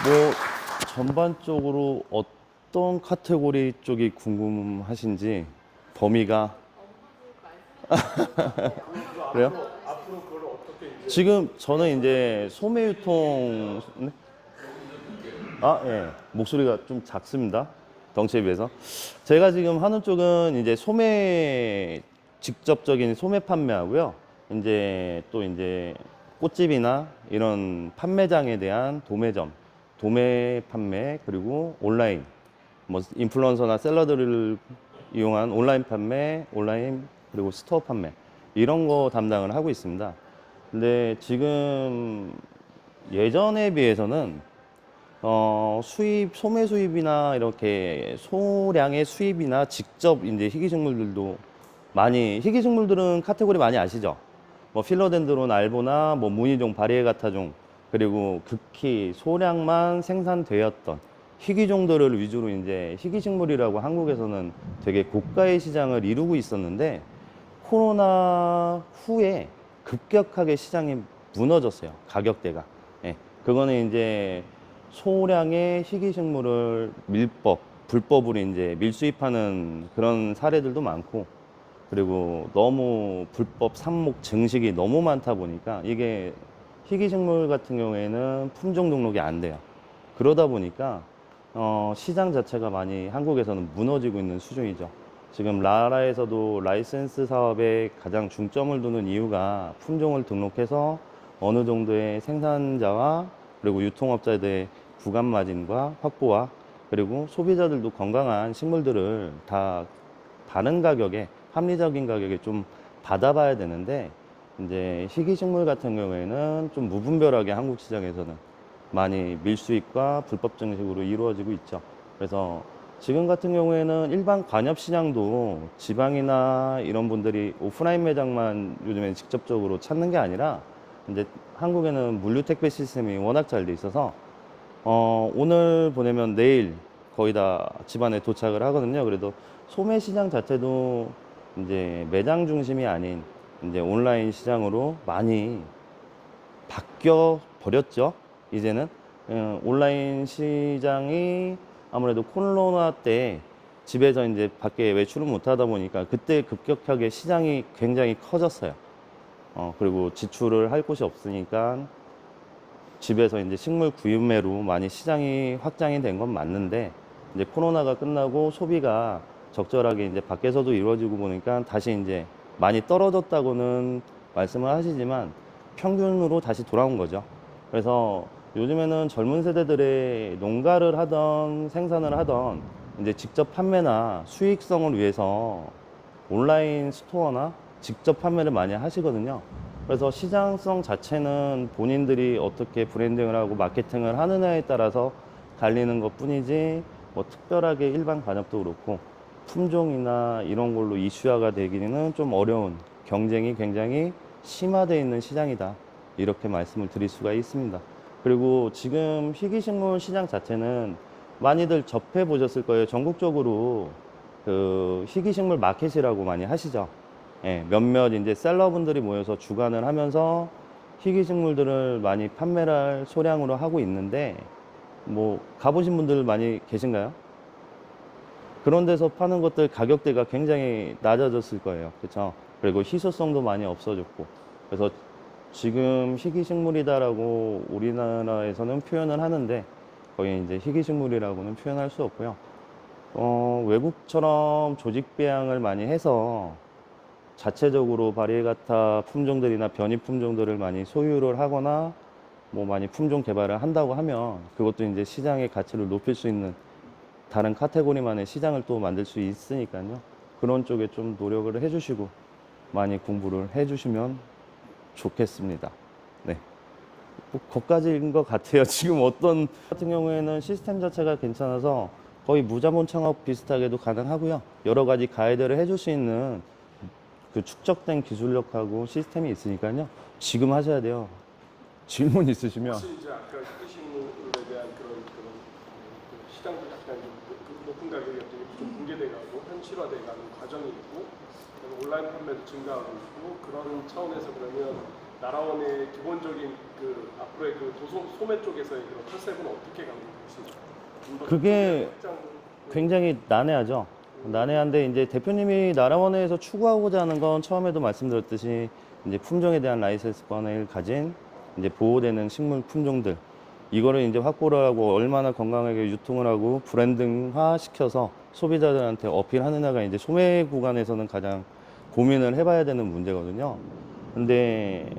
뭐 전반적으로 어떤 카테고리 쪽이 궁금하신지 범위가 그래요? 지금 저는 이제 소매 유통 네? 예. 목소리가 좀 작습니다. 덩치에 비해서. 제가 지금 하는 쪽은 이제 소매 직접적인 소매 판매하고요. 이제 또 이제 꽃집이나 이런 판매장에 대한 도매점, 도매 판매 그리고 온라인 뭐 인플루언서나 셀러들을 이용한 온라인 판매, 온라인 그리고 스토어 판매 이런 거 담당을 하고 있습니다. 근데 지금 예전에 비해서는 수입, 소매 수입이나 이렇게 소량의 수입이나 직접 이제 희귀식물들도 많이, 희귀식물들은 카테고리 많이 아시죠? 뭐 필로덴드론 알보나 뭐 무늬종, 바리에가타종, 그리고 극히 소량만 생산되었던 희귀종들을 위주로 이제 희귀식물이라고 한국에서는 되게 고가의 시장을 이루고 있었는데 코로나 후에 급격하게 시장이 무너졌어요. 가격대가. 예. 그거는 이제 소량의 희귀식물을 불법으로 이제 밀수입하는 그런 사례들도 많고, 그리고 너무 불법 삽목 증식이 너무 많다 보니까 이게 희귀식물 같은 경우에는 품종 등록이 안 돼요. 그러다 보니까 시장 자체가 많이 한국에서는 무너지고 있는 수준이죠. 지금 라라에서도 라이센스 사업에 가장 중점을 두는 이유가 품종을 등록해서 어느 정도의 생산자와 그리고 유통업자들의 구간 마진과 확보와 그리고 소비자들도 건강한 식물들을 다 다른 가격에 합리적인 가격에 좀 받아봐야 되는데 이제 희귀식물 같은 경우에는 좀 무분별하게 한국 시장에서는 많이 밀수입과 불법 증식으로 이루어지고 있죠. 그래서 지금 같은 경우에는 일반 관엽 시장도 지방이나 이런 분들이 오프라인 매장만 요즘에 직접적으로 찾는 게 아니라 이제 한국에는 물류 택배 시스템이 워낙 잘 돼 있어서 오늘 보내면 내일 거의 다 집안에 도착을 하거든요. 그래도 소매 시장 자체도 이제 매장 중심이 아닌 이제 온라인 시장으로 많이 바뀌어 버렸죠. 이제는 온라인 시장이 아무래도 코로나 때 집에서 이제 밖에 외출을 못 하다 보니까 그때 급격하게 시장이 굉장히 커졌어요. 그리고 지출을 할 곳이 없으니까 집에서 이제 식물 구매로 많이 시장이 확장이 된 건 맞는데 이제 코로나가 끝나고 소비가 적절하게 이제 밖에서도 이루어지고 보니까 다시 이제 많이 떨어졌다고는 말씀을 하시지만 평균으로 다시 돌아온 거죠. 그래서 요즘에는 젊은 세대들의 농가를 하던 생산을 하던 이제 직접 판매나 수익성을 위해서 온라인 스토어나 직접 판매를 많이 하시거든요. 그래서 시장성 자체는 본인들이 어떻게 브랜딩을 하고 마케팅을 하느냐에 따라서 갈리는 것 뿐이지 뭐 특별하게 일반 관엽도 그렇고 품종이나 이런 걸로 이슈화가 되기는 좀 어려운 경쟁이 굉장히 심화되어 있는 시장이다. 이렇게 말씀을 드릴 수가 있습니다. 그리고 지금 희귀식물 시장 자체는 많이들 접해 보셨을 거예요. 전국적으로 그 희귀식물 마켓이라고 많이 하시죠. 예, 몇몇 이제 셀러분들이 모여서 주관을 하면서 희귀식물들을 많이 판매를 할 소량으로 하고 있는데 뭐 가보신 분들 많이 계신가요? 그런 데서 파는 것들 가격대가 굉장히 낮아졌을 거예요. 그렇죠? 그리고 희소성도 많이 없어졌고. 그래서 지금 희귀식물이다라고 우리나라에서는 표현을 하는데 거의 이제 희귀식물이라고는 표현할 수 없고요. 외국처럼 조직 배양을 많이 해서 자체적으로 바리에가타 품종들이나 변이 품종들을 많이 소유를 하거나 뭐 많이 품종 개발을 한다고 하면 그것도 이제 시장의 가치를 높일 수 있는 다른 카테고리만의 시장을 또 만들 수 있으니까요. 그런 쪽에 좀 노력을 해주시고 많이 공부를 해주시면 좋겠습니다. 네. 뭐 거기까지인 것 같아요. 지금 어떤 같은 경우에는 시스템 자체가 괜찮아서 거의 무자본 창업 비슷하게도 가능하고요. 여러 가지 가이드를 해줄 수 있는 그 축적된 기술력하고 시스템이 있으니까요. 지금 하셔야 돼요. 질문 있으시면. 혹시 이제 아까 희귀식물에 대한 그런 그 시장도 약간 좀 높은 가격이 좀 붕괴돼가고 현실화돼가는 과정이 있고 온라인 판매도 증가하고 있고 그런 차원에서 그러면 나라원의 기본적인 그 앞으로의 그 소매 쪽에서의 그런 컨셉은 어떻게 가고 계신가요? 그게 굉장히 난해하죠. 난해한데 이제 대표님이 나라원에서 추구하고자 하는 건 처음에도 말씀드렸듯이 이제 품종에 대한 라이센스권을 가진 이제 보호되는 식물 품종들 이거를 이제 확보를 하고 얼마나 건강하게 유통을 하고 브랜딩화 시켜서 소비자들한테 어필하느냐가 이제 소매 구간에서는 가장 고민을 해봐야 되는 문제거든요. 근데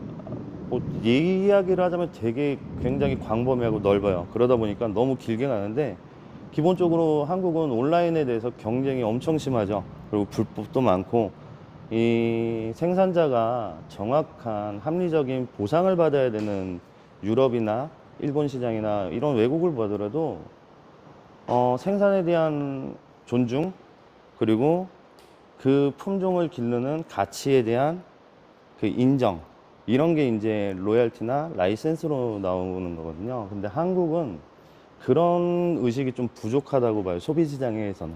뭐 이야기를 하자면 되게 굉장히 광범위하고 넓어요. 그러다 보니까 너무 길게 가는데 기본적으로 한국은 온라인에 대해서 경쟁이 엄청 심하죠. 그리고 불법도 많고 이 생산자가 정확한 합리적인 보상을 받아야 되는 유럽이나 일본 시장이나 이런 외국을 보더라도 생산에 대한 존중 그리고 그 품종을 기르는 가치에 대한 그 인정 이런 게 이제 로열티나 라이센스로 나오는 거거든요. 근데 한국은 그런 의식이 좀 부족하다고 봐요. 소비 시장에서는.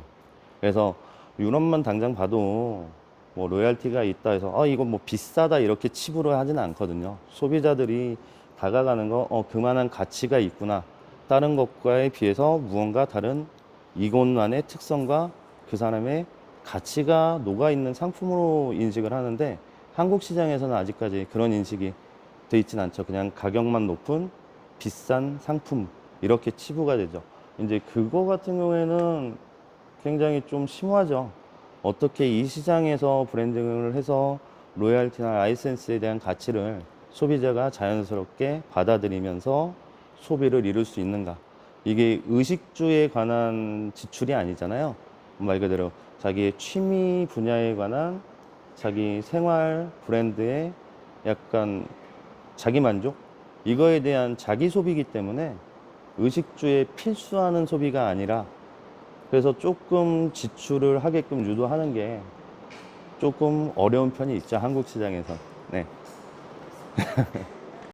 그래서 유럽만 당장 봐도 뭐 로열티가 있다 해서 이거 뭐 비싸다 이렇게 치부를 하지는 않거든요. 소비자들이 다가가는 거 그만한 가치가 있구나. 다른 것과에 비해서 무언가 다른 이곳만의 특성과 그 사람의 가치가 녹아있는 상품으로 인식을 하는데 한국 시장에서는 아직까지 그런 인식이 돼 있진 않죠. 그냥 가격만 높은 비싼 상품 이렇게 치부가 되죠. 이제 그거 같은 경우에는 굉장히 좀 심오하죠. 어떻게 이 시장에서 브랜딩을 해서 로열티나 라이센스에 대한 가치를 소비자가 자연스럽게 받아들이면서 소비를 이룰 수 있는가. 이게 의식주에 관한 지출이 아니잖아요. 말 그대로 자기의 취미 분야에 관한 자기 생활 브랜드의 약간 자기 만족? 이거에 대한 자기 소비이기 때문에 의식주에 필수하는 소비가 아니라 그래서 조금 지출을 하게끔 유도하는 게 조금 어려운 편이 있죠. 한국 시장에서. 네.